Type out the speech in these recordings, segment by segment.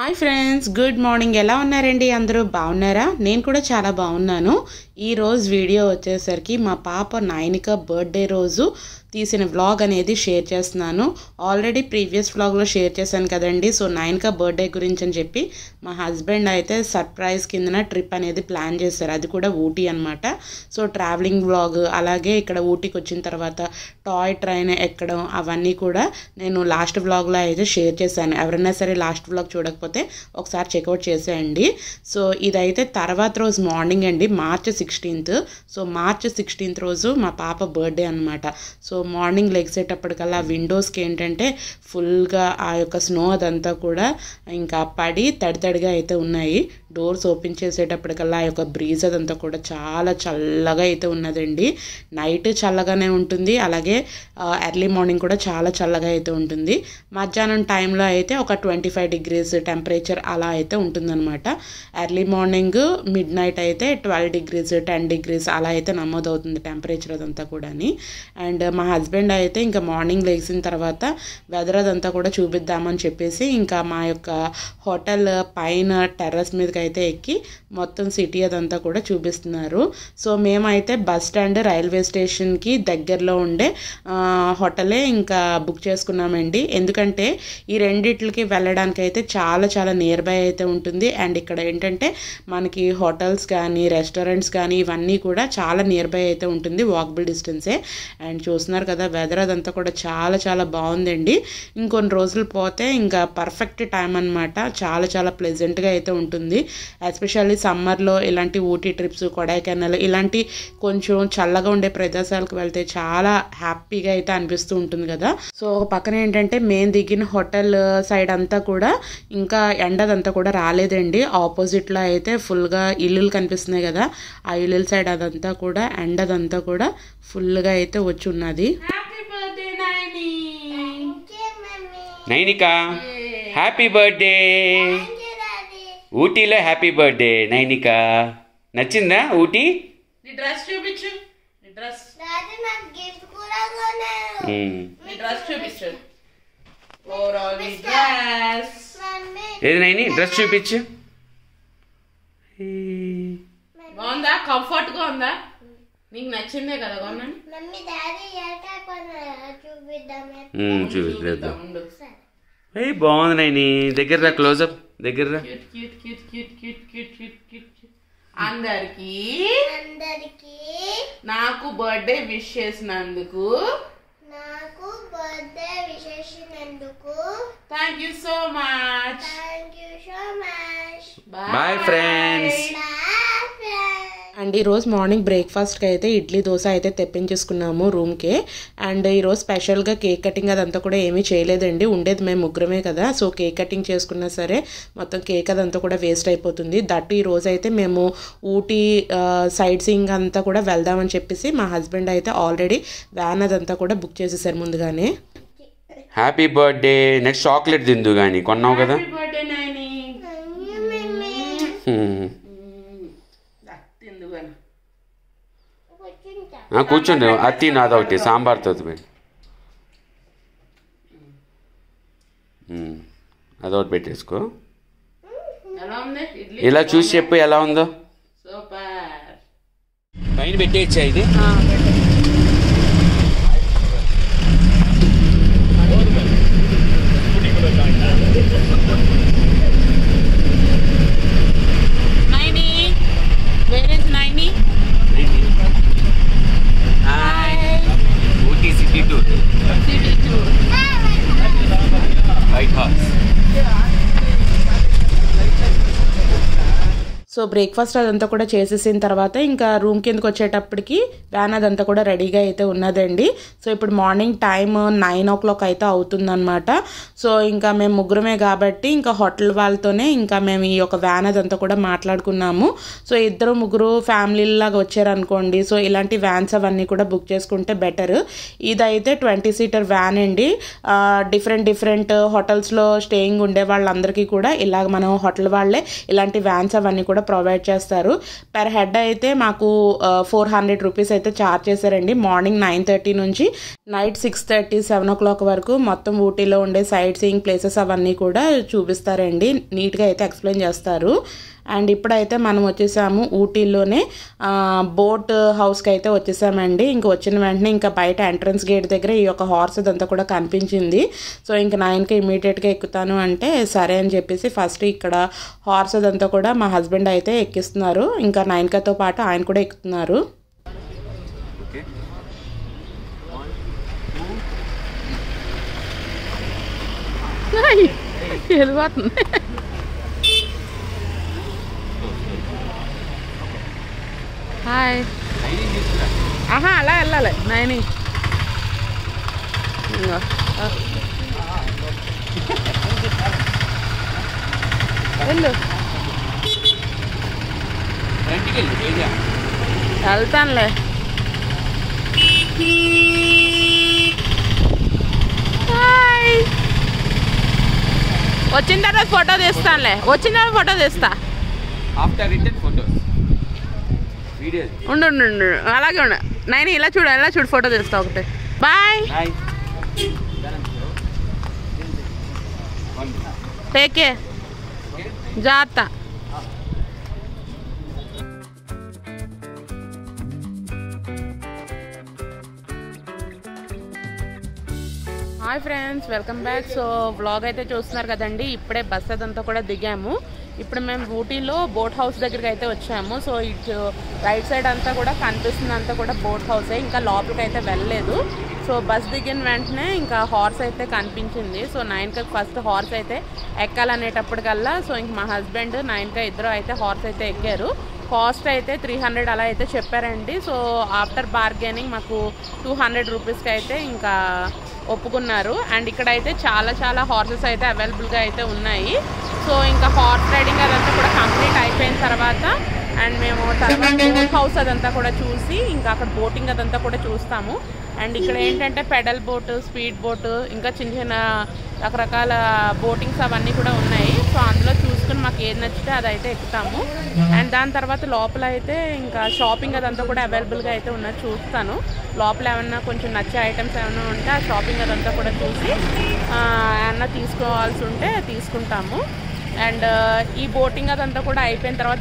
Hi friends, good morning. ఎలా ఉన్నారండి? అందరూ బాగున్నారా? నేను కూడా చాలా బాగున్నాను. ఈరోజు వీడియో వచ్చేసరికి మా పాప నైనిక బర్త్డే రోజు తీసిన వ్లాగ్ అనేది షేర్ చేస్తున్నాను. ఆల్రెడీ ప్రీవియస్ వ్లాగ్లో షేర్ చేశాను కదండి. సో నైనిక బర్త్డే గురించి అని చెప్పి మా హస్బెండ్ అయితే సర్ప్రైజ్ కిందన ట్రిప్ అనేది ప్లాన్ చేశారు. అది కూడా ఊటీ అనమాట. సో ట్రావెలింగ్ వ్లాగ్, అలాగే ఇక్కడ ఊటీకి వచ్చిన తర్వాత టాయ్ ట్రైన్ ఎక్కడం, అవన్నీ కూడా నేను లాస్ట్ వ్లాగ్లో అయితే షేర్ చేశాను. ఎవరైనా సరే లాస్ట్ వ్లాగ్ చూడకపోతే ఒకసారి చెక్అవుట్ చేసేయండి. సో ఇదైతే తర్వాత రోజు మార్నింగ్ అండి, March 16th. So March 16th రోజు మా పాప బర్త్డే అనమాట. సో మార్నింగ్ లెగ్సేటప్పటికల్లా విండోస్కి ఏంటంటే ఫుల్గా ఆ యొక్క స్నో అదంతా కూడా ఇంకా పడి తడితడిగా అయితే ఉన్నాయి. డోర్స్ ఓపెన్ చేసేటప్పటికల్లా ఆ యొక్క బ్రీజ్ అదంతా కూడా చాలా చల్లగా అయితే ఉన్నదండి. నైట్ చల్లగానే ఉంటుంది, అలాగే ఎర్లీ మార్నింగ్ కూడా చాలా చల్లగా అయితే ఉంటుంది. మధ్యాహ్నం టైంలో అయితే ఒక 25 degrees టెంపరేచర్ అలా అయితే ఉంటుందన్నమాట. ఎర్లీ మార్నింగ్ మిడ్ నైట్ అయితే 12 degrees 10 degrees అలా అయితే నమోదవుతుంది టెంపరేచర్ అదంతా కూడా. అండ్ మా హస్బెండ్ అయితే ఇంకా మార్నింగ్ లేచిన తర్వాత వెదర్ అదంతా కూడా చూపిద్దామని చెప్పేసి ఇంకా మా యొక్క హోటల్ పైన టెర్రస్ మీదకి అయితే ఎక్కి మొత్తం సిటీ అదంతా కూడా చూపిస్తున్నారు. సో మేమైతే బస్ స్టాండ్, రైల్వే స్టేషన్కి దగ్గరలో ఉండే హోటలే ఇంకా బుక్ చేసుకున్నామండి. ఎందుకంటే ఈ రెండిట్లకి వెళ్ళడానికి అయితే చాలా చాలా నియర్ బై అయితే ఉంటుంది. అండ్ ఇక్కడ ఏంటంటే మనకి హోటల్స్ కానీ రెస్టారెంట్స్ కానీ ఇవన్నీ కూడా చాలా నియర్ బై అయితే ఉంటుంది, వాకబుల్ డిస్టెన్సే. అండ్ చూస్తున్నారు కదా వెదర్ అదంతా కూడా చాలా చాలా బాగుందండి. ఇంకొన్ని రోజులు పోతే ఇంకా పర్ఫెక్ట్ టైం అనమాట. చాలా చాలా ప్లెజెంట్గా అయితే ఉంటుంది. ఎస్పెషల్లీ సమ్మర్లో ఇలాంటి ఊటీ ట్రిప్స్, కొడైకెనాల్ ఇలాంటి కొంచెం చల్లగా ఉండే ప్రదేశాలకు వెళ్తే చాలా హ్యాపీగా అయితే అనిపిస్తూ ఉంటుంది కదా. సో పక్కన ఏంటంటే మేము దిగిన హోటల్ సైడ్ అంతా కూడా ఇంకా ఎండదంతా కూడా రాలేదండి. ఆపోజిట్లో అయితే ఫుల్గా ఇల్లులు కనిపిస్తున్నాయి కదా, ఆ ఇల్లుల సైడ్ అదంతా కూడా ఎండదంతా కూడా ఫుల్గా అయితే వచ్చి ఉన్నది. Nainika happy birthday. ఊటీలో హ్యాపీ బర్త్డే నైనిక. నచ్చిందా ఊటీ? డ్రెస్ చూపించు, డ్రెస్ చూపించు. ఏది నైని డ్రెస్ చూపించు. బాగుందా? కంఫర్ట్ గా ఉందా? నీకు నచ్చిందే కదా కొన్నాను. చూపిద్దాం. బాగుంది నైని. దగ్గర క్లోజప్ దగ్గర. అందరికి నాకు బర్త్డే విష్ చేసినందుకు thank you so much. Bye friends. And ఈరోజు మార్నింగ్ బ్రేక్ఫాస్ట్కి అయితే ఇడ్లీ దోశ అయితే తెప్పించేసుకున్నాము రూమ్కే. అండ్ ఈరోజు స్పెషల్గా కేక్ కటింగ్ అదంతా కూడా ఏమీ చేయలేదండి. ఉండేది మేము ముగ్గురమే కదా. సో కేక్ కటింగ్ చేసుకున్నా సరే మొత్తం కేక్ అదంతా కూడా వేస్ట్ అయిపోతుంది. దట్ ఈరోజు అయితే మేము ఊటీ సైట్ సీయింగ్ అంతా కూడా వెళ్దామని చెప్పేసి మా హస్బెండ్ అయితే ఆల్రెడీ వ్యాన్ అదంతా కూడా బుక్ చేసేసారు ముందుగానే. Happy birthday. నెక్స్ట్ చాక్లెట్ తిందు కానీ కొన్నావు కదా. కూర్చోండి. అత్తి నాదొకటి సాంబార్తో అదొకటి పెట్టేసుకో. ఇలా చూసి చెప్పు ఎలా ఉందో. పైన పెట్టేయచ్చా ఇది? సో బ్రేక్ఫాస్ట్ అదంతా కూడా చేసేసిన తర్వాత ఇంకా రూమ్ కిందకి వచ్చేటప్పటికి వ్యాన్ అదంతా కూడా రెడీగా అయితే ఉన్నదండి. సో ఇప్పుడు మార్నింగ్ టైం 9 o'clock అయితే అవుతుందన్నమాట. సో ఇంకా మేము ముగ్గురమే కాబట్టి ఇంకా హోటల్ వాళ్ళతోనే ఇంకా మేము ఈ యొక్క వ్యాన్ అదంతా కూడా మాట్లాడుకున్నాము. సో ఇద్దరు ముగ్గురు ఫ్యామిలీలాగా వచ్చారనుకోండి, సో ఇలాంటి వ్యాన్స్ అవన్నీ కూడా బుక్ చేసుకుంటే బెటర్. ఇదైతే 20-seater వ్యాన్ అండి. డిఫరెంట్ హోటల్స్లో స్టేయింగ్ ఉండే వాళ్ళందరికీ కూడా ఇలాగ మనం హోటల్ వాళ్ళే ఇలాంటి వ్యాన్స్ అవన్నీ కూడా ప్రొవైడ్ చేస్తారు. పర్ హెడ్ అయితే మాకు 400 రూపీస్ అయితే ఛార్జ్ చేశారండి. మార్నింగ్ 9:30 నుంచి నైట్ 6:30, 7 o'clock వరకు మొత్తం ఊటీలో ఉండే సైట్ సీయింగ్ ప్లేసెస్ అవన్నీ కూడా చూపిస్తారండి. నీట్గా అయితే ఎక్స్ప్లెయిన్ చేస్తారు. అండ్ ఇప్పుడైతే మనం వచ్చేసాము ఊటీలోనే బోట్ హౌస్కి అయితే వచ్చేసామండి. ఇంక వచ్చిన వెంటనే ఇంకా బయట ఎంట్రన్స్ గేట్ దగ్గర ఈ యొక్క హార్స్ అదంతా కూడా కనిపించింది. సో ఇంకా 9కి ఇమీడియట్గా ఎక్కుతాను అంటే సరే అని చెప్పేసి ఫస్ట్ ఇక్కడ హార్స్ అదంతా కూడా మా హస్బెండ్ అయితే ఎక్కిస్తున్నారు. ఇంకా 9కతో పాటు ఆయన కూడా ఎక్కుతున్నారు. వెళ్ళిపోతుంది. హాయ్. ఆహా అలా వెళ్ళాలి. నైని వెళ్ళు. వెళ్తానులే. హాయ్. వచ్చిన తర్వాత ఫోటో తీస్తానులే. వచ్చిన తర్వాత ఫోటో తీస్తా. ఉండు అలాగే ఉండు. నైని ఇలా చూడు ఫోటో తీస్తా ఒకటి. బాయ్. Take care. జాగ్రత్త. Hi friends, welcome back. So vlog అయితే చూస్తున్నారు కదండి. ఇప్పుడే బస్ అదంతా కూడా దిగాము. ఇప్పుడు మేము ఊటీలో బోట్ హౌస్ దగ్గరికి అయితే వచ్చాము. సో ఇటు రైట్ సైడ్ అంతా కూడా కనిపిస్తుంది, అంతా కూడా బోట్ హౌసే. ఇంకా లోపలికి అయితే వెళ్ళలేదు. సో బస్ దిగిన వెంటనే ఇంకా హార్స్ అయితే కనిపించింది. సో 9కి ఫస్ట్ హార్స్ అయితే ఎక్కాలనేటప్పటికల్లా సో ఇంక మా హస్బెండ్ 9కి ఇద్దరు అయితే హార్స్ అయితే ఎక్కారు. కాస్ట్ అయితే 300 అలా అయితే చెప్పారండి. సో ఆఫ్టర్ బార్గెనింగ్ మాకు 200 రూపీస్కి అయితే ఇంకా ఒప్పుకున్నారు. అండ్ ఇక్కడైతే చాలా హార్సెస్ అయితే అవైలబుల్గా అయితే ఉన్నాయి. సో ఇంకా హార్స్ రైడింగ్ అదంతా కూడా కంప్లీట్ అయిపోయిన తర్వాత అండ్ మేము తర్వాత బోట్ హౌస్ అదంతా కూడా చూసి ఇంకా అక్కడ బోటింగ్ అదంతా కూడా చూస్తాము. అండ్ ఇక్కడ ఏంటంటే పెడల్ బోటు, స్పీడ్ బోటు, ఇంకా చిన్న రకరకాల బోటింగ్స్ అవన్నీ కూడా ఉన్నాయి. సో అందులో చూసుకుని మాకు ఏది నచ్చితే అదైతే ఎక్కుతాము. అండ్ దాని తర్వాత లోపల అయితే ఇంకా షాపింగ్ అదంతా కూడా అవైలబుల్గా అయితే ఉన్నది చూస్తాను. లోపల ఏమన్నా కొంచెం నచ్చే ఐటమ్స్ ఏమైనా ఉంటే ఆ షాపింగ్ అదంతా కూడా చూసి ఏమన్నా తీసుకోవాల్సి ఉంటే తీసుకుంటాము. అండ్ ఈ బోటింగ్ అదంతా కూడా అయిపోయిన తర్వాత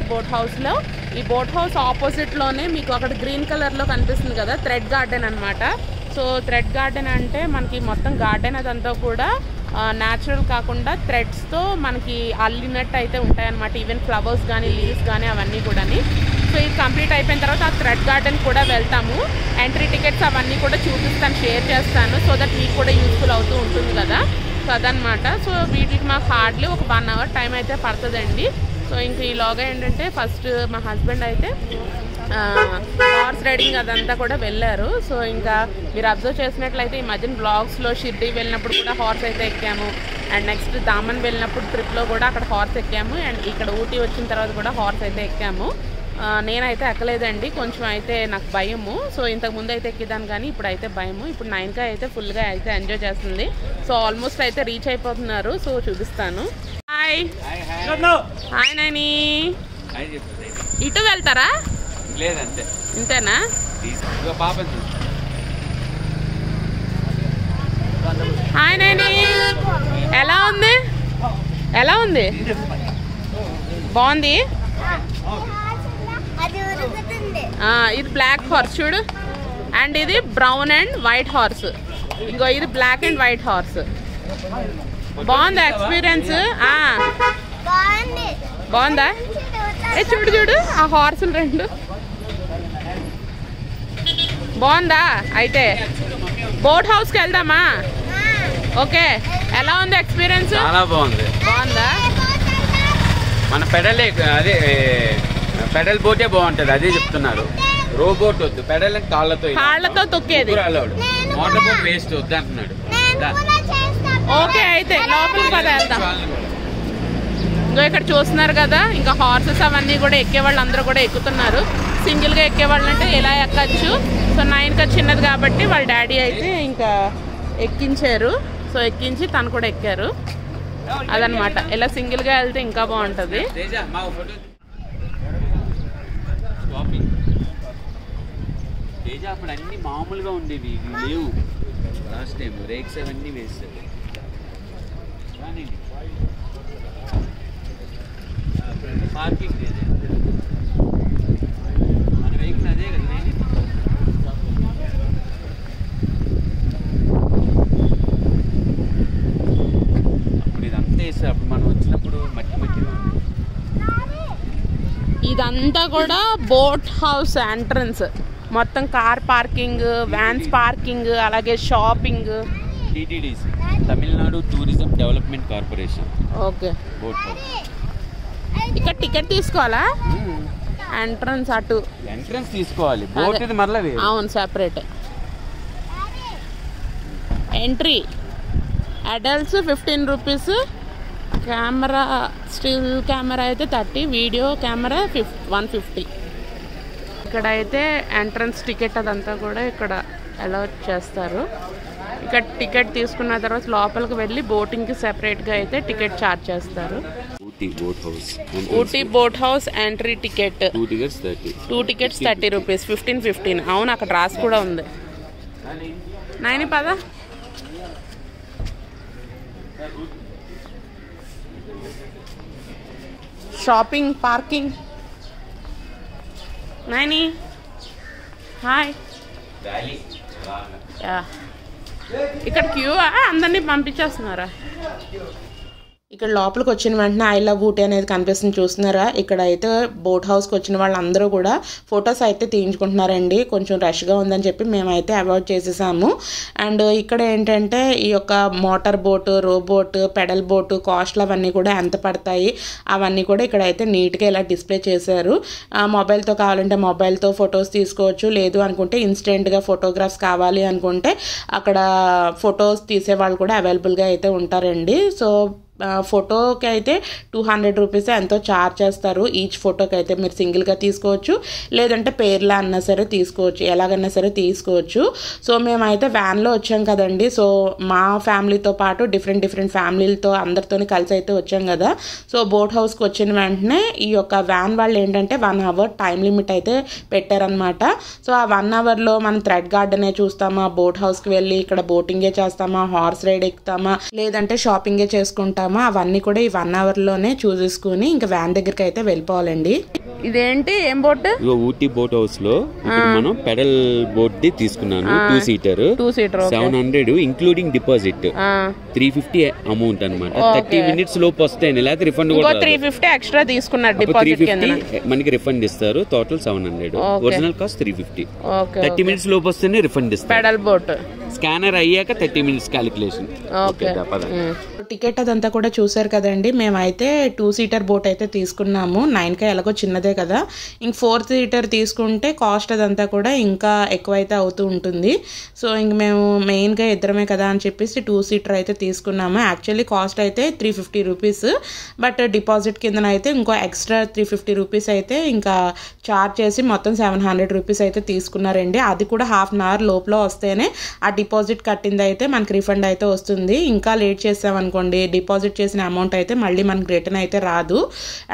ఈ బోట్ హౌస్ ఆపోజిట్లోనే మీకు అక్కడ గ్రీన్ కలర్లో కనిపిస్తుంది కదా, థ్రెడ్ గార్డెన్ అనమాట. సో థ్రెడ్ గార్డెన్ అంటే మనకి మొత్తం గార్డెన్ అదంతా కూడా న్యాచురల్ కాకుండా థ్రెడ్స్తో మనకి అల్లినట్టు అయితే ఉంటాయన్నమాట. ఈవెన్ ఫ్లవర్స్ కానీ లీవ్స్ కానీ అవన్నీ కూడా. సో ఇది కంప్లీట్ అయిపోయిన తర్వాత ఆ థ్రెడ్ గార్డెన్ కూడా వెళ్తాము. ఎంట్రీ టికెట్స్ అవన్నీ కూడా చూపిస్తాను, షేర్ చేస్తాను. సో దట్ మీకు కూడా యూస్ఫుల్ అవుతూ ఉంటుంది కదా. సో అదనమాట. సో వీటికి మాకు హార్డ్లీ ఒక 1 hour టైం అయితే పడుతుందండి. సో ఇంక ఈలోగా ఏంటంటే ఫస్ట్ మా హస్బెండ్ అయితే హార్స్ రైడింగ్ అదంతా కూడా వెళ్ళారు. సో ఇంకా మీరు అబ్జర్వ్ చేసినట్లయితే ఈ మధ్యన బ్లాగ్స్లో షిర్డీ వెళ్ళినప్పుడు కూడా హార్స్ అయితే ఎక్కాము. అండ్ నెక్స్ట్ దామన్ వెళ్ళినప్పుడు ట్రిప్లో కూడా అక్కడ హార్స్ ఎక్కాము. అండ్ ఇక్కడ ఊటీ వచ్చిన తర్వాత కూడా హార్స్ అయితే ఎక్కాము. నేనైతే ఎక్కలేదండి, కొంచెం అయితే నాకు భయము. సో ఇంతకుముందు అయితే ఎక్కిదాను కానీ ఇప్పుడైతే భయము. ఇప్పుడు 9కి అయితే ఫుల్గా అయితే ఎంజాయ్ చేస్తుంది. సో ఆల్మోస్ట్ అయితే రీచ్ అయిపోతున్నారు. సో చూపిస్తాను. Hi hi Naini. ఇటు వెళ్తారా? ఇంతేనా? హాయ్ నైని, ఎలా ఉంది? బాగుంది. ఇది బ్లాక్ హార్స్ చూడు. అండ్ ఇది బ్రౌన్ అండ్ వైట్ హార్స్. ఇంకో ఇది బ్లాక్ అండ్ వైట్ హార్స్. బాగుందా ఎక్స్పీరియన్స్? బాగుందా? చూడు ఆ హార్సులు రెండు. బాగుందా? అయితే బోట్ హౌస్కి వెళ్దామా? ఓకే, ఎలా ఉంది ఎక్స్పీరియన్స్? చాలా బాగుందా? మన పెడల్ బోటే బాగుంటది, అదే చెప్తున్నారు. రోబోట్ వద్దు, పెడల్ కాళ్ళతో తొక్కేది. మోటార్ బోట్ వేస్ట్ వద్దు అంటున్నాడు. ఓకే, అయితే లోపలికి పద వెళ్దాం. ఇంకో ఇక్కడ చూస్తున్నారు కదా, ఇంకా హార్సెస్ అవన్నీ కూడా ఎక్కేవాళ్ళు అందరూ కూడా ఎక్కుతున్నారు. సింగిల్గా ఎక్కేవాళ్ళు అంటే ఎలా ఎక్కచ్చు. సో 9కి చిన్నది కాబట్టి వాళ్ళ డాడీ అయితే ఇంకా ఎక్కించారు. సో ఎక్కించి తను కూడా ఎక్కారు. అదనమాట. ఇలా సింగిల్గా వెళ్తే ఇంకా బాగుంటుంది. అప్పుడు అన్ని మామూలుగా ఉండేవి, లేవు. లాస్ట్ టైం రేక్స్ అవన్నీ వేస్తారు. పార్కింగ్ మన వెహికల్ అదే కదా. అప్పుడు ఇదంతా వేస్తారు. అప్పుడు మనం వచ్చినప్పుడు మట్టి మట్టిగా ఉంది. ఇదంతా కూడా బోట్ హౌస్ ఎంట్రన్స్. మొత్తం కార్ పార్కింగ్, వ్యాన్స్ పార్కింగ్, అలాగే shopping. TTDC Tamil Nadu tourism development corporation. Okay. Boat house. ఇక్కడ టికెట్ తీసుకోవాలా? ఎంట్రన్స్ అటు. ఎంట్రన్స్ తీసుకోవాలి. బోట్ ఇది మరలా వేరు. అవును, separate. Entry adults 15 rupees. Camera still camera అయితే 30, వీడియో కెమెరా 150. ఇక్కడ అయితే ఎంట్రన్స్ టికెట్ అదంతా కూడా ఇక్కడ అలౌ చేస్తారు. ఇక్కడ టికెట్ తీసుకున్న తర్వాత లోపలికి వెళ్ళి బోటింగ్కి సెపరేట్గా అయితే టికెట్ ఛార్జ్ చేస్తారు. Ooty boat house entry ticket 2 tickets 30 rupees. 15. అవును, అక్కడ రాసి కూడా ఉంది. నైని పద. Shopping, parking. నైని హాయ్. ఇక్కడ క్యూ అందరినీ పంపించేస్తున్నారా? ఇక్కడ లోపలికి వచ్చిన వెంటనే ఐ లవ్ ఊటీ అనేది కనిపిస్తుంది, చూస్తున్నారా? ఇక్కడ అయితే బోట్ హౌస్కి వచ్చిన వాళ్ళందరూ కూడా ఫొటోస్ అయితే తీయించుకుంటున్నారండి. కొంచెం రష్గా ఉందని చెప్పి మేమైతే అవాయిడ్ చేసేసాము. అండ్ ఇక్కడ ఏంటంటే ఈ యొక్క motor boat, robot, pedal boat కాస్ట్లు అవన్నీ కూడా ఎంత పడతాయి అవన్నీ కూడా ఇక్కడ అయితే నీట్గా ఇలా డిస్ప్లే చేశారు. మొబైల్తో కావాలంటే మొబైల్తో ఫొటోస్ తీసుకోవచ్చు. లేదు అనుకుంటే ఇన్స్టెంట్గా ఫోటోగ్రాఫ్స్ కావాలి అనుకుంటే అక్కడ ఫొటోస్ తీసే వాళ్ళు కూడా అవైలబుల్గా అయితే ఉంటారండి. సో ఫోటోకి అయితే 200 రూపీస్ ఎంతో ఛార్జ్ చేస్తారు. ఈచ్ ఫోటోకి అయితే మీరు సింగిల్గా తీసుకోవచ్చు, లేదంటే పేర్లా అన్నా సరే తీసుకోవచ్చు, ఎలాగన్నా సరే తీసుకోవచ్చు. సో మేమైతే వ్యాన్లో వచ్చాం కదండి. సో మా ఫ్యామిలీతో పాటు డిఫరెంట్ ఫ్యామిలీలతో అందరితో కలిసి అయితే వచ్చాం కదా. సో బోట్ హౌస్కి వచ్చిన వెంటనే ఈ యొక్క వ్యాన్ వాళ్ళు ఏంటంటే 1 అవర్ టైం లిమిట్ అయితే పెట్టారనమాట. సో ఆ 1 అవర్లో మనం థ్రెడ్ గార్డెనే చూస్తామా, బోట్ హౌస్కి వెళ్ళి ఇక్కడ బోటింగే చేస్తామా, హార్స్ రైడ్ ఎక్కుతామా, లేదంటే షాపింగే చేసుకుంటామా, అవన్నీ కూడా ఈ 1 అవర్లోనే చూసేసుకుని ఇంకా వ్యాన్ దగ్గరికి అయితే వెళ్ళిపోవాలండి. ఇదేంటి, ఏం బోట్? ఊటీ బోట్ హౌస్ లో మనం పెడల్ బోట్ ది తీసుకున్నాను. 2 సీటర్ 700 ఇంక్లూడింగ్ డిపాజిట్. 350 అమౌంట్ అనమాట. 30 minutes లోపు వస్తాయి, లేకపోతే రిఫండ్ కూడా 350 ఎక్స్ట్రా తీసుకున్నారు డిపాజిట్ కింద. మనకి రిఫండ్ ఇస్తారు. టోటల్ 700. Original cost 350. 30 minutes లోపు వస్తేనే రిఫండ్ ఇస్తారు. పెడల్ బోట్ స్కానర్ అయ్యాక 30 minutes క్యాలిక్యులేషన్. టికెట్ అదంతా కూడా చూసారు కదండి. మేమైతే 2 సీటర్ బోట్ అయితే తీసుకున్నాము. 9K ఎలాగో చిన్నదే కదా. ఇంక 4 సీటర్ తీసుకుంటే కాస్ట్ అదంతా కూడా ఇంకా ఎక్కువైతే అవుతూ ఉంటుంది. సో ఇంక మేము మెయిన్గా ఇద్దరమే కదా అని చెప్పేసి 2 సీటర్ అయితే తీసుకున్నాము. యాక్చువల్లీ కాస్ట్ అయితే 350 రూపీస్. బట్ డిపాజిట్ కింద అయితే ఇంకో ఎక్స్ట్రా 350 రూపీస్ అయితే ఇంకా ఛార్జ్ చేసి మొత్తం 700 రూపీస్ అయితే తీసుకున్నారండి. అది కూడా హాఫ్ అన్ అవర్ లోపల వస్తేనే ఆ డిపాజిట్ కట్టింది అయితే మనకి రిఫండ్ అయితే వస్తుంది. ఇంకా లేట్ చేసామనుకోండి డిపాజిట్ చేసిన అమౌంట్ అయితే మళ్ళీ మనకి రిటర్న్ అయితే రాదు.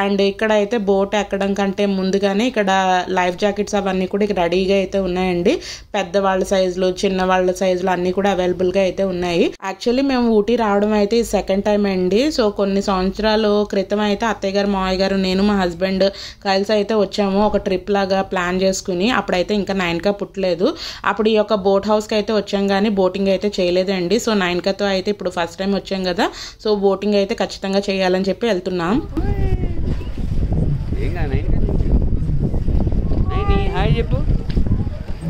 అండ్ ఇక్కడ అయితే బోట్ ఎక్కడం కంటే ముందుగానే ఇక్కడ లైఫ్ జాకెట్స్ అవన్నీ కూడా ఇక్కడ రెడీగా అయితే ఉన్నాయండి. పెద్దవాళ్ళ సైజులు, చిన్నవాళ్ళ సైజులు అన్నీ కూడా అవైలబుల్గా అయితే ఉన్నాయి. యాక్చువల్లీ మేము ఊటీ రావడం అయితే ఇది సెకండ్ టైం అండి. సో కొన్ని సంవత్సరాలు క్రితం అయితే అత్తయ్య గారు, మావయ్య గారు, నేను, మా హస్బెండ్ కలిసి అయితే వచ్చాము ఒక ట్రిప్ లాగా ప్లాన్ చేసుకుని. అప్పుడైతే ఇంకా 9K పుట్టలేదు. అప్పుడు ఈ యొక్క బోట్ హౌస్కి అయితే వచ్చాం కానీ బోటింగ్ అయితే చేయలేదండి. సో 9Kతో అయితే ఇప్పుడు ఫస్ట్ టైం వచ్చాం కదా. సో బోటింగ్ అయితే ఖచ్చితంగా చేయాలని చెప్పి వెళ్తున్నాం. హాయ్ చెప్పు.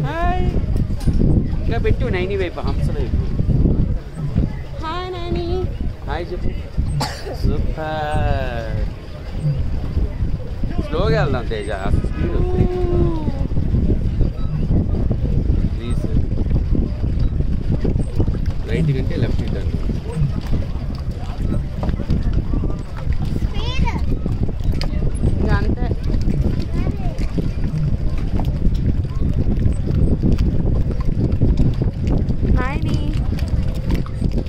హాయ్ ఇంకా పెట్టు. నైని వైపు హంస వైపు హాయ్ నైని. హాయ్ చెప్పు. సూపర్. స్లోగా వెళ్దాం తేజ. Speed please. రైట్ కంటే లెఫ్ట్ టర్న్. అంతే. నైని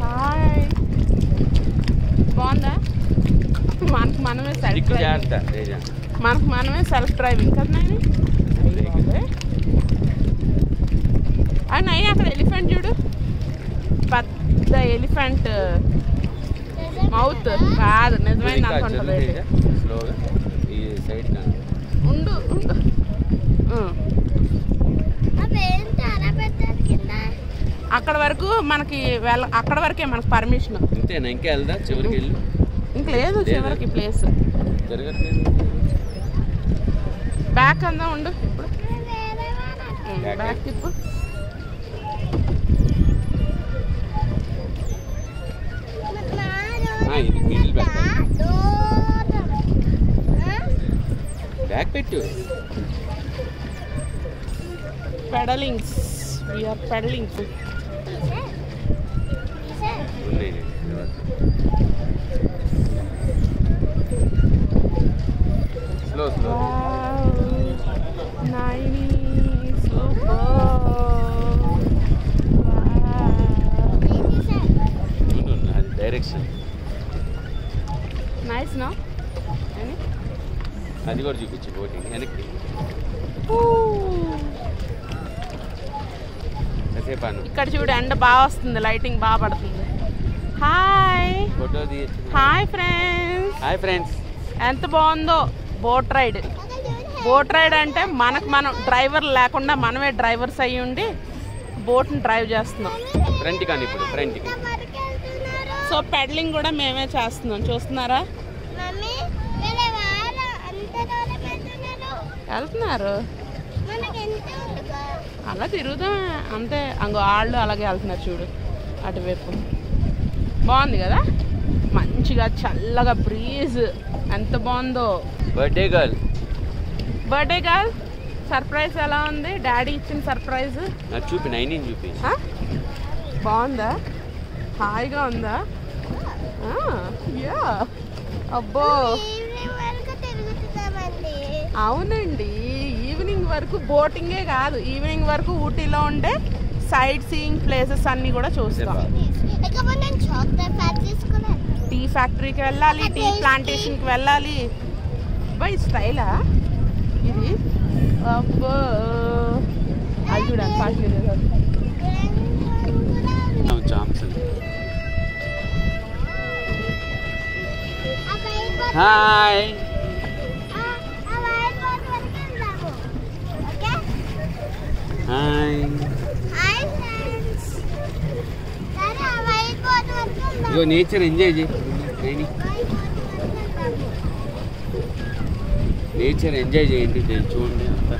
హాయ్. బాగుందా? మనకు మనమే సెల్ఫ్ డ్రైవింగ్. మనకు మనమే సెల్ఫ్ డ్రైవింగ్ కదా నైని. నైని అక్కడ ఎలిఫెంట్ చూడు. ఎలిఫెంట్ మౌత్ కాదు, నిజమైన అంత ఉంటుంది. ఉండు ఉండు. అక్కడ వరకు మనకి అక్కడ వరకే మనకు పర్మిషన్. ఇంకా వెళ్దా చివరికి వెళ్ళి? ఇంక లేదు చివరికి ప్లేస్. బ్యాక్ అందా ఉండు. ఇప్పుడు బ్యాక్ తిప్పు. బ్యాక్ పెట్టు. Pedalings, we are pedalings. Slow slow. Direction nice no. అది కూడా చూపించు బోటింగ్ వెనక్కి. ఇక్కడ చూడు ఎండ బాగా వస్తుంది, లైటింగ్ బాగా పడుతుంది. Hi photo hi friends. Hi friends. ఎంత బాగుందో బోట్ రైడ్. బోట్ రైడ్ అంటే మనం డ్రైవర్ లేకుండా మనమే డ్రైవర్స్ అయ్యి ఉండి బోట్ని డ్రైవ్ చేస్తున్నాం. ఫ్రంట్ కానీ ఇప్పుడు ఫ్రంట్. సో పెడలింగ్ కూడా మేమే చేస్తున్నాం, చూస్తున్నారా? వెళ్తున్నారు అలా తిరుగుదాం అంతే. అంగో వాళ్ళు అలాగే వెళ్తున్నారు చూడు అటువైపు. బాగుంది కదా, మంచిగా చల్లగా బ్రీజ్. ఎంత బాగుందో. బర్త్డే గర్ల్ సర్ప్రైజ్ ఎలా ఉంది? డాడీ ఇచ్చిన సర్ప్రైజ్ చూపి. నైని చూపి. బాగుందా? హాయిగా ఉందా? యా. అబ్బో అవునండి, ఈవినింగ్ వరకు బోటింగే కాదు, ఈవినింగ్ వరకు ఊటీలో ఉండే సైట్ సీయింగ్ ప్లేసెస్ అన్ని కూడా చూస్తాం. టీ ఫ్యాక్టరీకి వెళ్ళాలి, టీ ప్లాంటేషన్కి వెళ్ళాలి. బై స్టైలా ఇది. అబ్బో అది చూడండి ఫాస్ట్. హాయ్. హాయ్. ఇగో నేచర్ ఎంజాయ్ చేయి. నేచర్ ఎంజాయ్ చేయండి. చూడండి అంతా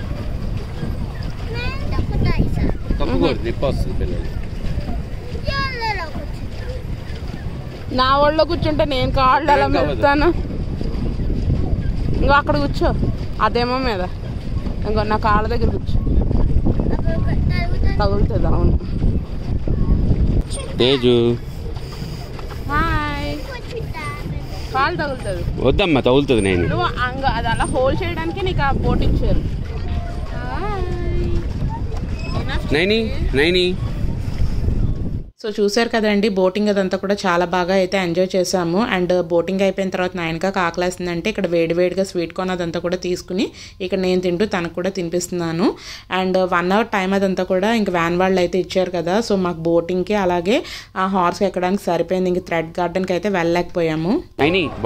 తప్పకూడదు, నొప్పి వస్తుంది పిల్లలు. నా ఒళ్ళో కూర్చుంటే నేను కాళ్ళు అలా మెలుతాను. ఇంకో అక్కడ కూర్చో, అదేమో మీద. ఇంకో నా కాళ్ళ దగ్గర కూర్చో, తగులుతుంది. అవును. తేజు హాయ్. కాలు తగులుతుంది. వద్దమ్మా తగులుతుంది. నేను నువ్వు అది అలా హోల్డ్ చేయడానికి నీకు ఆ బోట్ ఇచ్చారు. నైని. సో చూసారు కదండి, బోటింగ్ అదంతా కూడా చాలా బాగా అయితే ఎంజాయ్ చేసాము. అండ్ బోటింగ్ అయిపోయిన తర్వాత నాయనక ఆకలేస్తుందంటే ఇక్కడ వేడివేడిగా స్వీట్ కార్న్ అదంతా కూడా తీసుకుని ఇక్కడ నేను తింటూ తనకు కూడా తినిపిస్తున్నాను. అండ్ 1 hour టైం అదంతా కూడా ఇంక వ్యాన్ వాళ్ళు అయితే ఇచ్చారు కదా, సో మాకు బోటింగ్కి అలాగే ఆ హార్స్కి ఎక్కడానికి సరిపోయింది. ఇంక థ్రెడ్ గార్డెన్కి అయితే వెళ్ళలేకపోయాము.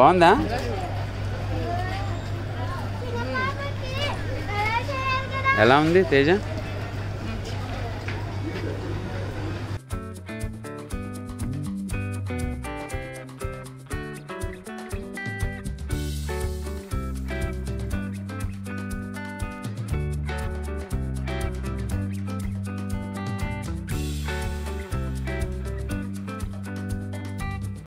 బాగుందా? ఎలా ఉంది తేజ?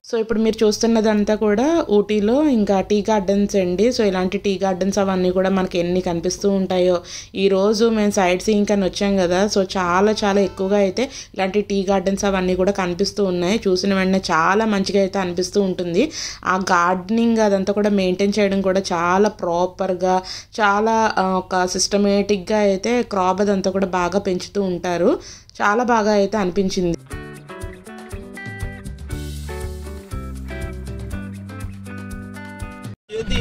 సో ఇప్పుడు మీరు చూస్తున్నదంతా కూడా ఊటీలో ఇంకా టీ గార్డెన్స్ అండి. సో ఇలాంటి టీ గార్డెన్స్ అవన్నీ కూడా మనకి ఎన్ని కనిపిస్తూ ఉంటాయో. ఈరోజు మేము సైడ్ సీయింగ్ అని వచ్చాం కదా, సో చాలా చాలా ఎక్కువగా అయితే ఇలాంటి టీ గార్డెన్స్ అవన్నీ కూడా కనిపిస్తూ ఉన్నాయి. చూసిన వెంటనే చాలా మంచిగా అయితే అనిపిస్తూ ఉంటుంది. ఆ గార్డెనింగ్ అదంతా కూడా మెయింటైన్ చేయడం కూడా చాలా ప్రాపర్గా, చాలా ఒక సిస్టమేటిక్గా అయితే క్రాప్ అదంతా కూడా బాగా పెంచుతూ ఉంటారు. చాలా బాగా అయితే అనిపించింది.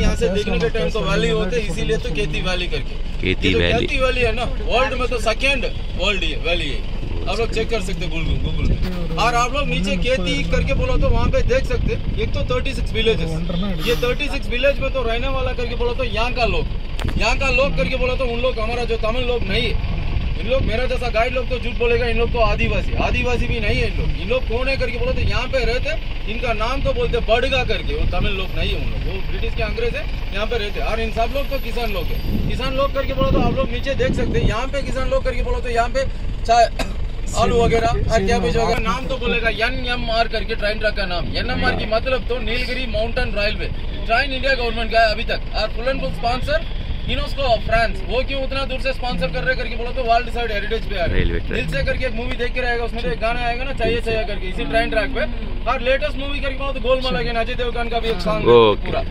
यहाँ से देखने के टाइम तो वैली होते, इसीलिए तो खेती वैली करके। खेती वैली है ना, वर्ल्ड में तो सेकंड वर्ल्ड वैली है। आप लोग चेक कर सकते गूगल में। और आप लोग नीचे खेती करके बोलो तो वहाँ पे देख सकते, एक तो 36 विलेजेस, ये 36 विलेज में तो रहने वाला करके बोलो तो यहाँ का लोग करके बोलो तो उन लोग हमारा जो तमिल लोग नहीं है, इन लोग मेरा जैसा गाइड लोग तो झूठ बोलेगा, इन लोग तो आदिवासी भी नहीं है। इन लोग कौन है करके बोलो तो यहाँ पे रहते, इनका नाम तो बोलते बड़गा करके, वो तमिल लोग नहीं है, उन लोग वो ब्रिटिश के अंग्रेज है, यहाँ पे रहते। और इन सब लोग तो किसान लोग है। किसान लोग करके बोलो तो आप लोग नीचे देख सकते हैं, यहाँ पे किसान लोग करके बोलो तो यहाँ पे चाय आलू वगैरह और क्या बीज वगैरह। नाम तो बोलेगा NMR करके ट्रेन ट्रैक का नाम। NMR की मतलब तो Nilgiri mountain railway train India government का है अभी तक। और full and full sponsor UNESCO France, वो क्यों उतना दूर से स्पॉन्सर कर रहे करके बोलो तो वर्ल्ड साइड हेरिटेज पे आ रहे। दिल से करके एक मूवी देख के रहेगा, उसमें तो एक गाना आएगा ना, चाहिए चाहिए करके, इसी ट्रेन ट्रैक पे। और लेटेस्ट मूवी करके बोलो तो गोलमाल अगेन, अजय देवगन का भी एक सॉन्ग पूरा।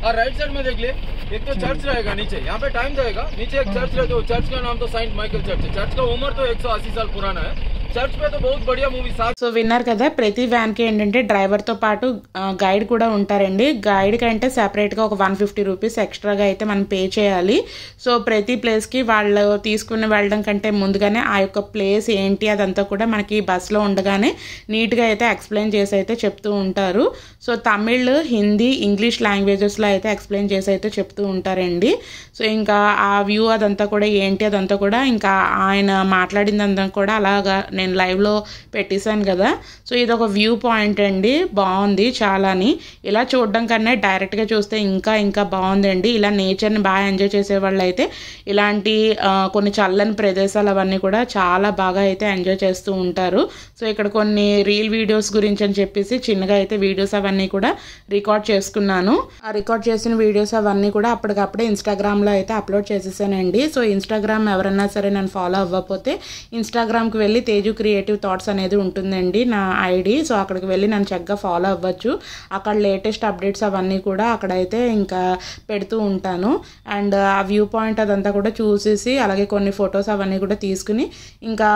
और राइट साइड में देख ले, एक तो चर्च रहेगा नीचे, यहाँ पे टाइम देगा, नीचे एक चर्च रहता है, चर्च का नाम तो सेंट माइकल चर्च है। चर्च का उम्र तो 180 साल पुराना है। చర్చ్ पे तो बहुत बढ़िया मूवी। సో విన్నారు కదా, ప్రతి వ్యాన్ కి ఏంటంటే డ్రైవర్ తో పాటు గైడ్ కూడా ఉంటారండి. గైడ్ కంటే సెపరేట్ గా ఒక 150 రూపీస్ ఎక్స్ట్రాగా అయితే మనం పే చేయాలి. సో ప్రతి ప్లేస్ కి వాళ్ళు తీసుకుని వెళ్ళడం కంటే ముందుగానే ఆ యొక్క ప్లేస్ ఏంటి అదంతా కూడా మనకి బస్సులో ఉండగానే నీట్ గా అయితే ఎక్స్ప్లెయిన్ చేసి అయితే చెప్తూ ఉంటారు. So Tamil, Hindi, English languages లో అయితే ఎక్స్ప్లెయిన్ చేసి అయితే చెప్తూ ఉంటారండి. సో ఇంకా ఆ వ్యూ అదంతా కూడా ఏంటి అదంతా కూడా ఇంకా ఆయన మాట్లాడిందంతా కూడా అలాగా నేను లైవ్లో పెట్టేశాను కదా. సో ఇది ఒక వ్యూ పాయింట్ అండి, బాగుంది చాలాని. ఇలా చూడడం కన్నా డైరెక్ట్గా చూస్తే ఇంకా ఇంకా బాగుందండి. ఇలా నేచర్ని బాగా ఎంజాయ్ చేసే వాళ్ళు అయితే ఇలాంటి కొన్ని చల్లని ప్రదేశాలు అవన్నీ కూడా చాలా బాగా అయితే ఎంజాయ్ చేస్తూ ఉంటారు. సో ఇక్కడ కొన్ని రీల్ వీడియోస్ గురించి అని చెప్పేసి చిన్నగా అయితే వీడియోస్ అవన్నీ కూడా రికార్డ్ చేసుకున్నాను. ఆ రికార్డ్ చేసిన వీడియోస్ అవన్నీ కూడా అప్పటికప్పుడే ఇన్స్టాగ్రామ్లో అయితే అప్లోడ్ చేసేసానండి. సో ఇన్స్టాగ్రామ్ ఎవరన్నా సరే నన్ను ఫాలో అవ్వకపోతే ఇన్స్టాగ్రామ్కి వెళ్ళి తేజు క్రియేటివ్ థాట్స్ అనేది ఉంటుందండి నా ఐడి. సో అక్కడికి వెళ్ళి నన్ను చక్కగా ఫాలో అవ్వచ్చు. అక్కడ లేటెస్ట్ అప్డేట్స్ అవన్నీ కూడా అక్కడైతే ఇంకా పెడుతూ ఉంటాను. అండ్ ఆ వ్యూ పాయింట్ అదంతా కూడా చూసేసి అలాగే కొన్ని ఫొటోస్ అవన్నీ కూడా తీసుకుని ఇంకా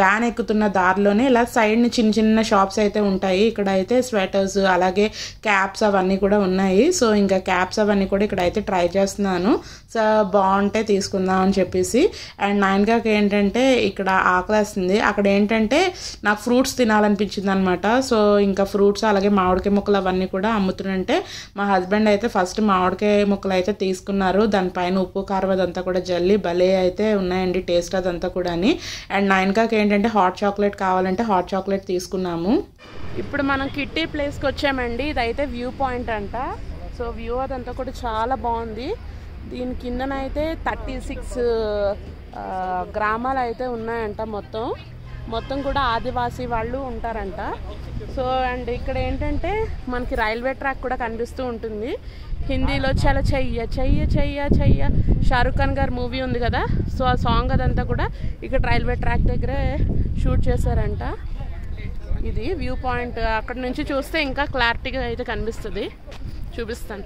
వ్యాన్ ఎక్కుతున్న దారిలోనే ఇలా సైడ్ని చిన్న చిన్న షాప్స్ అయితే ఉంటాయి. ఇక్కడ అయితే స్వెటర్స్ అలాగే క్యాప్స్ అవన్నీ కూడా ఉన్నాయి. సో ఇంకా క్యాప్స్ అవన్నీ కూడా ఇక్కడ అయితే ట్రై చేస్తున్నాను. సో బాగుంటే తీసుకుందాం అని చెప్పేసి. అండ్ నాయనగారికి ఏంటంటే ఇక్కడ ఆకలేస్తుంది. అక్కడ ఏంటంటే నాకు ఫ్రూట్స్ తినాలనిపించింది అనమాట. సో ఇంకా ఫ్రూట్స్ అలాగే మామిడికాయ ముక్కలు అవన్నీ కూడా అమ్ముతుంటే మా హస్బెండ్ అయితే ఫస్ట్ మామిడికాయ ముక్కలు అయితే తీసుకున్నారు. దానిపైన ఉప్పు కారం అదంతా కూడా జల్లి భలే అయితే ఉన్నాయండి టేస్ట్ అదంతా కూడా అని. అండ్ నాయనకాకి ఏంటంటే హాట్ చాక్లెట్ కావాలంటే హాట్ చాక్లెట్ తీసుకున్నాము. ఇప్పుడు మనం కిట్టి ప్లేస్కి వచ్చామండి. ఇదైతే వ్యూ పాయింట్ అంట. సో వ్యూ అదంతా కూడా చాలా బాగుంది. దీని కిందనైతే 36 గ్రామాలు అయితే ఉన్నాయంట. మొత్తం కూడా ఆదివాసీ వాళ్ళు ఉంటారంట. సో అండ్ ఇక్కడ ఏంటంటే మనకి రైల్వే ట్రాక్ కూడా కనిపిస్తూ ఉంటుంది. హిందీలో చాలా చెయ్య చెయ్య చెయ్య చెయ్య షారుఖ్ ఖాన్ గారి మూవీ ఉంది కదా, సో ఆ సాంగ్ అదంతా కూడా ఇక్కడ రైల్వే ట్రాక్ దగ్గరే షూట్ చేశారంట. ఇది వ్యూ పాయింట్. అక్కడ నుంచి చూస్తే ఇంకా క్లారిటీగా అయితే కనిపిస్తుంది. చూపిస్తాను.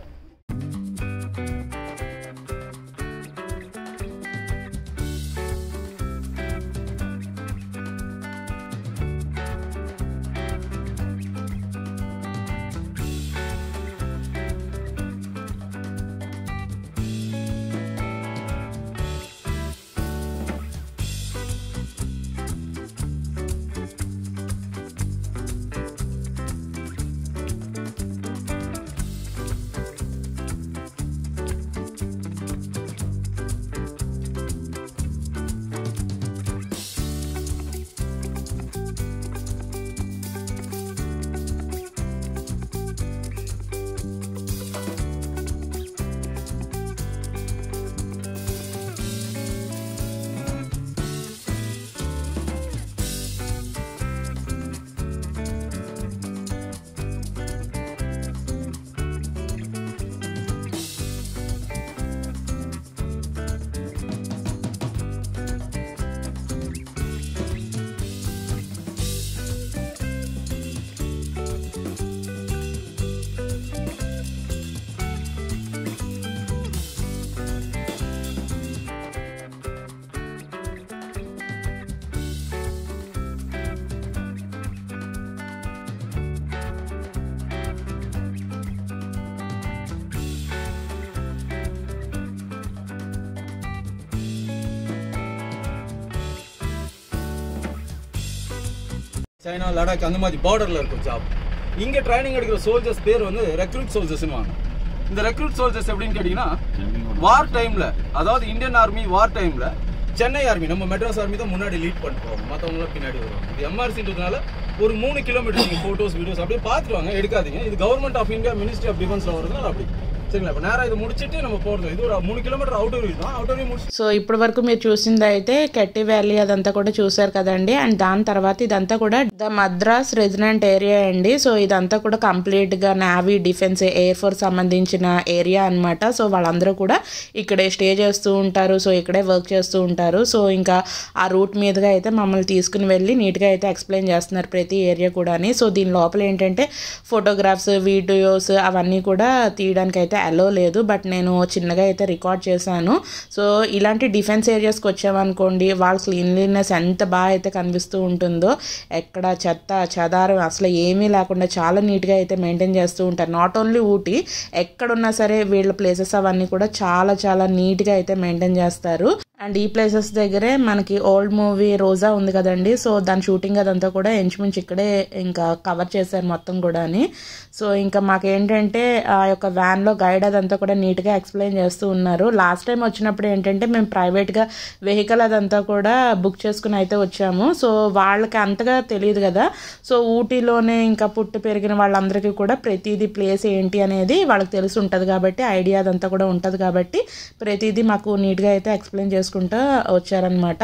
சைனா லடாக் அந்த மாதிரி பார்டர்ல இருக்கும் ஜாப். இங்க ட்ரைனிங் எடுக்கிற சோல்ஜர்ஸ் பேர் வந்து ரெக்ரூட் சோல்ஜர்ஸ்னு வாங்க. இந்த ரெக்ரூட் சோல்ஜர்ஸ் எப்படின்னு கேட்டீங்கன்னா வார் டைம்ல, அதாவது இந்தியன் ஆர்மி வார் டைம்ல சென்னை ஆர்மி நம்ம மெட்ராஸ் ஆர்மி தான் முன்னாடி லீட் பண்ணுறோம், மற்றவங்களாம் பின்னாடி வருவாங்க. இது எம்ஆர்சின்றதுனால ஒரு 3 கிலோமீட்டர் நீங்கள் ஃபோட்டோஸ் வீடியோஸ் அப்படியே பார்த்துட்டு வாங்க, எடுக்காதீங்க. இது government of India ministry of டிஃபென்ஸ்ல வருதுனால அப்படி சரிங்களா. இப்போ நேராக இது முடிச்சுட்டு நம்ம போகிறது. ఇది 3 కిలోమీటర్ అవుటర్ వీధి అవుటర్ முடிச்சு. సో ఇప్పటి వరకు మీరు చూసింది అయితే కెట్టి వ్యాలీ అదంతా కూడా చూసారు కదండి. అండ్ దాని తర్వాత ఇదంతా కూడా ద మద్రాస్ రెసిడెంట్ ఏరియా అండి. సో ఇదంతా కూడా కంప్లీట్ గా నేవీ, డిఫెన్స్, ఎయిర్ ఫోర్స్ సంబంధించిన ఏరియా అన్నమాట. సో వాళ్ళందరూ కూడా ఇక్కడే స్టే చేస్తూ ఉంటారు. సో ఇక్కడే వర్క్ చేస్తూ ఉంటారు. సో ఇంకా ఆ రూట్ మీదుగా అయితే మమ్మల్ని తీసుకుని వెళ్ళి నీట్గా అయితే ఎక్స్ప్లెయిన్ చేస్తున్నారు ప్రతి ఏరియా కూడాని. సో దీని లోపల ఏంటంటే ఫోటోగ్రాఫ్స్, వీడియోస్ అవన్నీ కూడా తీయడానికి అయితే అలో లేదు. బట్ నేను చిన్నగా అయితే రికార్డ్ చేశాను. సో ఇలాంటి డిఫెన్స్ ఏరియాస్కి వచ్చామనుకోండి, వాళ్ళ క్లీన్లీనెస్ ఎంత బాగా అయితే కనిపిస్తూ ఉంటుందో, ఎక్కడ చెత్త చెదారం అసలు ఏమీ లేకుండా చాలా నీట్గా అయితే మెయింటైన్ చేస్తూ ఉంటారు. నాట్ ఓన్లీ ఊటీ, ఎక్కడున్నా సరే వీళ్ళ ప్లేసెస్ అవన్నీ కూడా చాలా చాలా నీట్గా అయితే మెయింటైన్ చేస్తారు. అండ్ ఈ ప్లేసెస్ దగ్గరే మనకి ఓల్డ్ మూవీ రోజా ఉంది కదండి. సో దాని షూటింగ్ అదంతా కూడా ఇంచుమించు ఇక్కడే ఇంకా కవర్ చేశారు మొత్తం కూడా అని. సో ఇంకా మాకేంటంటే ఆ యొక్క వ్యాన్లో గైడ్ అదంతా కూడా నీట్గా ఎక్స్ప్లెయిన్ చేస్తూ ఉన్నారు. లాస్ట్ టైం వచ్చినప్పుడు ఏంటంటే మేము ప్రైవేట్గా వెహికల్ అదంతా కూడా బుక్ చేసుకుని అయితే వచ్చాము. సో వాళ్ళకి అంతగా తెలియదు కదా. సో ఊటీలోనే ఇంకా పుట్టి పెరిగిన వాళ్ళందరికీ కూడా ప్రతిదీ ప్లేస్ ఏంటి అనేది వాళ్ళకి తెలిసి ఉంటుంది కాబట్టి, ఐడియా అదంతా కూడా ఉంటుంది కాబట్టి ప్రతిదీ మాకు నీట్గా అయితే ఎక్స్ప్లెయిన్ చేసుకుంటూ వచ్చారనమాట.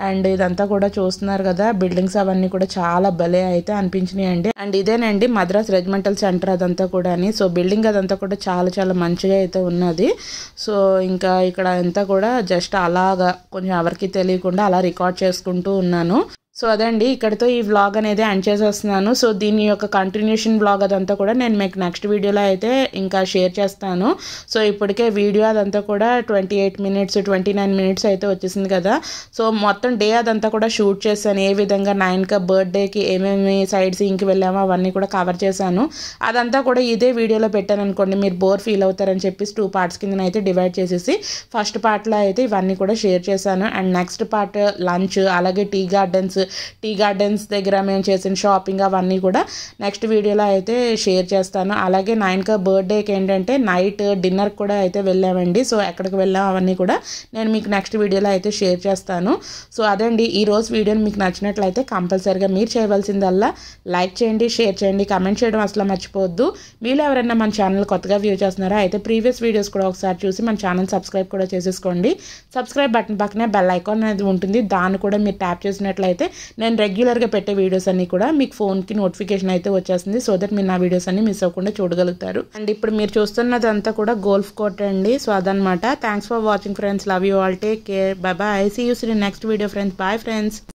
అండ్ ఇదంతా కూడా చూస్తున్నారు కదా, బిల్డింగ్స్ అవన్నీ కూడా చాలా భలే అయితే అనిపించినాయి అండి. అండ్ ఇదేనండి మద్రాస్ రెజిమెంటల్ సెంటర్ అదంతా కూడా అని. సో బిల్డింగ్ అదంతా కూడా చాలా చాలా మంచిగా అయితే ఉన్నది. సో ఇంకా ఇక్కడ అంతా కూడా జస్ట్ అలాగా కొంచెం ఎవరికి తెలియకుండా అలా రికార్డ్ చేసుకుంటూ ఉన్నాను. సో అదండి, ఇక్కడితో ఈ వ్లాగ్ అనేది ఎండ్ చేసేస్తున్నాను. సో దీని యొక్క కంటిన్యూషన్ వ్లాగ్ అదంతా కూడా నేను మీకు నెక్స్ట్ వీడియోలో అయితే ఇంకా షేర్ చేస్తాను. సో ఇప్పటికే వీడియో అదంతా కూడా 28 minutes 29 minutes అయితే వచ్చేసింది కదా. సో మొత్తం డే అదంతా కూడా షూట్ చేశాను. ఏ విధంగా 9th బర్త్డేకి ఏమేమి సైడ్ సీన్కి వెళ్ళామో అవన్నీ కూడా కవర్ చేశాను. అదంతా కూడా ఇదే వీడియోలో పెట్టాను అనుకోండి, మీరు బోర్ ఫీల్ అవుతారని చెప్పేసి 2 parts కింద అయితే డివైడ్ చేసేసి ఫస్ట్ పార్ట్లో అయితే ఇవన్నీ కూడా షేర్ చేశాను. అండ్ నెక్స్ట్ పార్ట్ లంచ్, అలాగే టీ గార్డెన్స్ దగ్గర మేము చేసిన షాపింగ్ అవన్నీ కూడా నెక్స్ట్ వీడియోలో అయితే షేర్ చేస్తాను. అలాగే 9th బర్త్డేకి ఏంటంటే నైట్ డిన్నర్ కూడా అయితే వెళ్ళామండి. సో ఎక్కడికి వెళ్ళాం అవన్నీ కూడా నేను మీకు నెక్స్ట్ వీడియోలో అయితే షేర్ చేస్తాను. సో అదండి, ఈ రోజు వీడియోని మీకు నచ్చినట్లయితే కంపల్సరీగా మీరు చేయవలసిందల్లా లైక్ చేయండి, షేర్ చేయండి, కామెంట్ చేయడం అసలు మర్చిపోవద్దు. మీరు ఎవరైనా మన ఛానల్ కొత్తగా వ్యూ చేస్తున్నారా అయితే ప్రీవియస్ వీడియోస్ కూడా ఒకసారి చూసి మన ఛానల్ సబ్స్క్రైబ్ కూడా చేసేసుకోండి. సబ్స్క్రైబ్ బటన్ పక్కనే బెల్ ఐకాన్ అనేది ఉంటుంది, దాన్ని కూడా మీరు ట్యాప్ చేసినట్లయితే నేను రెగ్యులర్గా పెట్టే వీడియోస్ అన్ని కూడా మీకు ఫోన్కి నోటిఫికేషన్ అయితే వచ్చేస్తుంది. సో దట్ మీరు నా వీడియోస్ అన్ని మిస్ అవ్వకుండా చూడగలుగుతారు. అండ్ ఇప్పుడు మీరు చూస్తున్నదంతా కూడా గోల్ఫ్ కోర్ట్ అండి. సో అదనమాట. Thanks for watching friends. Love you all. Take care. Bye bye. See you see next video friends. Bye friends.